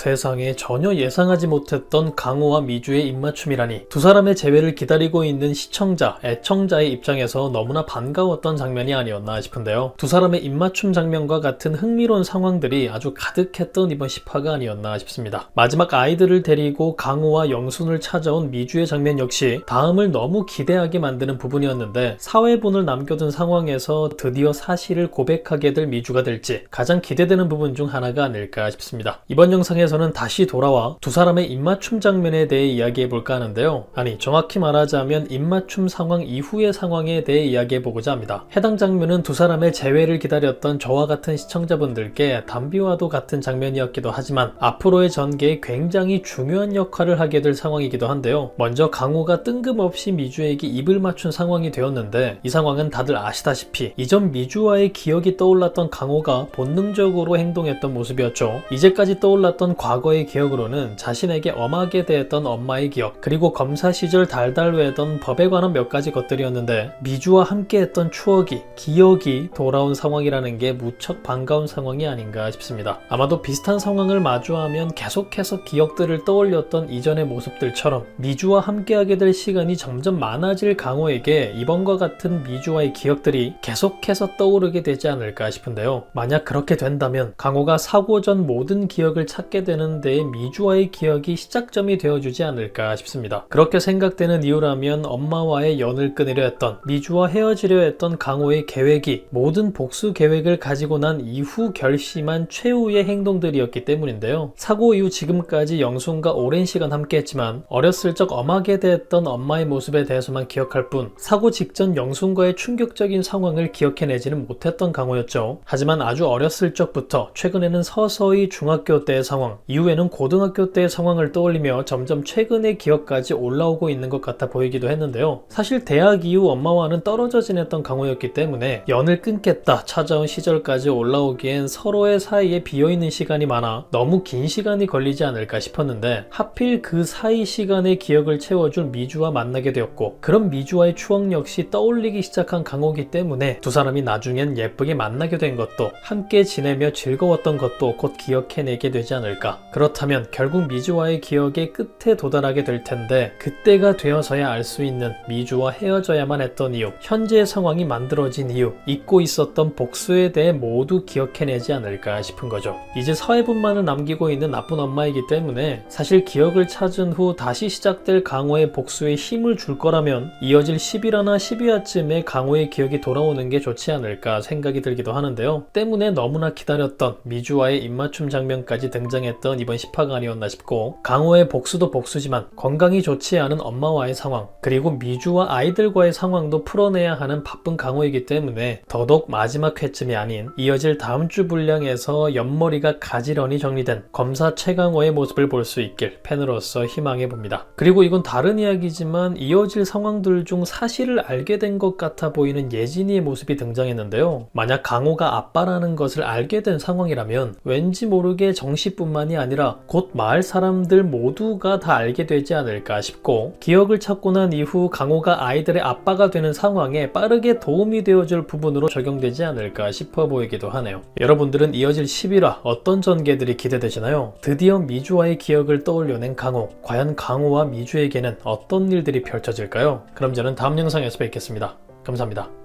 세상에 전혀 예상하지 못했던 강호와 미주의 입맞춤이라니. 두 사람의 재회를 기다리고 있는 시청자, 애청자의 입장에서 너무나 반가웠던 장면이 아니었나 싶은데요. 두 사람의 입맞춤 장면과 같은 흥미로운 상황들이 아주 가득했던 이번 10화가 아니었나 싶습니다. 마지막 아이들을 데리고 강호와 영순을 찾아온 미주의 장면 역시 다음을 너무 기대하게 만드는 부분이었는데, 사회본을 남겨둔 상황에서 드디어 사실을 고백하게 될 미주가 될지 가장 기대되는 부분 중 하나가 아닐까 싶습니다. 이번 영상에서는 다시 돌아와 두 사람의 입맞춤 장면에 대해 이야기해볼까 하는데요. 아니, 정확히 말하자면 입맞춤 상황 이후의 상황에 대해 이야기해보고자 합니다. 해당 장면은 두 사람의 재회를 기다렸던 저와 같은 시청자분들께 담비와도 같은 장면이었기도 하지만 앞으로의 전개에 굉장히 중요한 역할을 하게 될 상황이기도 한데요. 먼저 강호가 뜬금없이 미주에게 입을 맞춘 상황이 되었는데, 이 상황은 다들 아시다시피 이전 미주와의 기억이 떠올랐던 강호가 본능적으로 행동했던 모습이었죠. 이제까지 떠올랐던 과거의 기억으로는 자신에게 엄하게 대했던 엄마의 기억, 그리고 검사 시절 달달 외던 법에 관한 몇 가지 것들이었는데, 미주와 함께 했던 추억이, 기억이 돌아온 상황이라는 게 무척 반가운 상황이 아닌가 싶습니다. 아마도 비슷한 상황을 마주하면 계속해서 기억들을 떠올렸던 이전의 모습들처럼 미주와 함께하게 될 시간이 점점 많아질 강호에게 이번과 같은 미주와의 기억들이 계속해서 떠오르게 되지 않을까 싶은데요. 만약 그렇게 된다면 강호가 사고 전 모든 기억을 찾게 되는 데에 미주와의 기억이 시작점이 되어주지 않을까 싶습니다. 그렇게 생각되는 이유라면 엄마와의 연을 끊으려 했던, 미주와 헤어지려 했던 강호의 계획이 모든 복수 계획을 가지고 난 이후 결심한 최후의 행동들이었기 때문인데요. 사고 이후 지금까지 영순과 오랜 시간 함께했지만 어렸을 적 엄하게 대했던 엄마의 모습에 대해서만 기억할 뿐, 사고 직전 영순과의 충격적인 상황을 기억해내지는 못했던 강호였죠. 하지만 아주 어렸을 적부터, 최근에는 서서히 중학교 때의 상황, 이후에는 고등학교 때의 상황을 떠올리며 점점 최근의 기억까지 올라오고 있는 것 같아 보이기도 했는데요. 사실 대학 이후 엄마와는 떨어져 지냈던 강호였기 때문에 연을 끊겠다 찾아온 시절까지 올라오기엔 서로의 사이에 비어있는 시간이 많아 너무 긴 시간이 걸리지 않을까 싶었는데, 하필 그 사이 시간의 기억을 채워줄 미주와 만나게 되었고, 그런 미주와의 추억 역시 떠올리기 시작한 강호기 때문에 두 사람이 나중엔 예쁘게 만나게 된 것도, 함께 지내며 즐거웠던 것도 곧 기억해내게 되지 않을까. 그렇다면 결국 미주와의 기억의 끝에 도달하게 될 텐데, 그때가 되어서야 알 수 있는 미주와 헤어져야만 했던 이유, 현재의 상황이 만들어진 이유, 잊고 있었던 복수에 대해 모두 기억해내지 않을까 싶은 거죠. 이제 사회분만을 남기고 있는 나쁜 엄마이기 때문에 사실 기억을 찾은 후 다시 시작될 강호의 복수에 힘을 줄 거라면 이어질 11화나 12화쯤에 강호의 기억이 돌아오는 게 좋지 않을까 생각이 들기도 하는데요. 때문에 너무나 기다렸던 미주와의 입맞춤 장면까지 등장했던 이번 10화가 아니었나 싶고, 강호의 복수도 복수지만 건강이 좋지 않은 엄마와의 상황, 그리고 미주와 아이들과의 상황도 풀어내야 하는 바쁜 강호이기 때문에 더더욱 마지막 회쯤이 아닌 이어질 다음 주 분량에서 옆머리가 가지런히 정리된 검사 최강호의 모습을 볼 수 있길 팬으로서 희망해 봅니다. 그리고 이건 다른 이야기지만 이어질 상황들 중 사실을 알게 된 것 같아 보이는 예진이의 모습이 등장했는데요. 만약 강호가 아빠라는 것을 알게 된 상황이라면 왠지 모르게 정씨뿐만이 아니라 곧 마을 사람들 모두가 다 알게 되지 않을까 싶고, 기억을 찾고 난 이후 강호가 아이들의 아빠가 되는 상황에 빠르게 도움이 되어줄 부분으로 적용되지 않을까 싶어 보이기도 하네요. 여러분들은 이어질 11화 어떤 전개들이 기대되시나요? 드디어 미주와의 기억을 떠올려낸 강호, 과연 강호와 미주에게는 어떤 일들이 펼쳐질까요? 그럼 저는 다음 영상에서 뵙겠습니다. 감사합니다.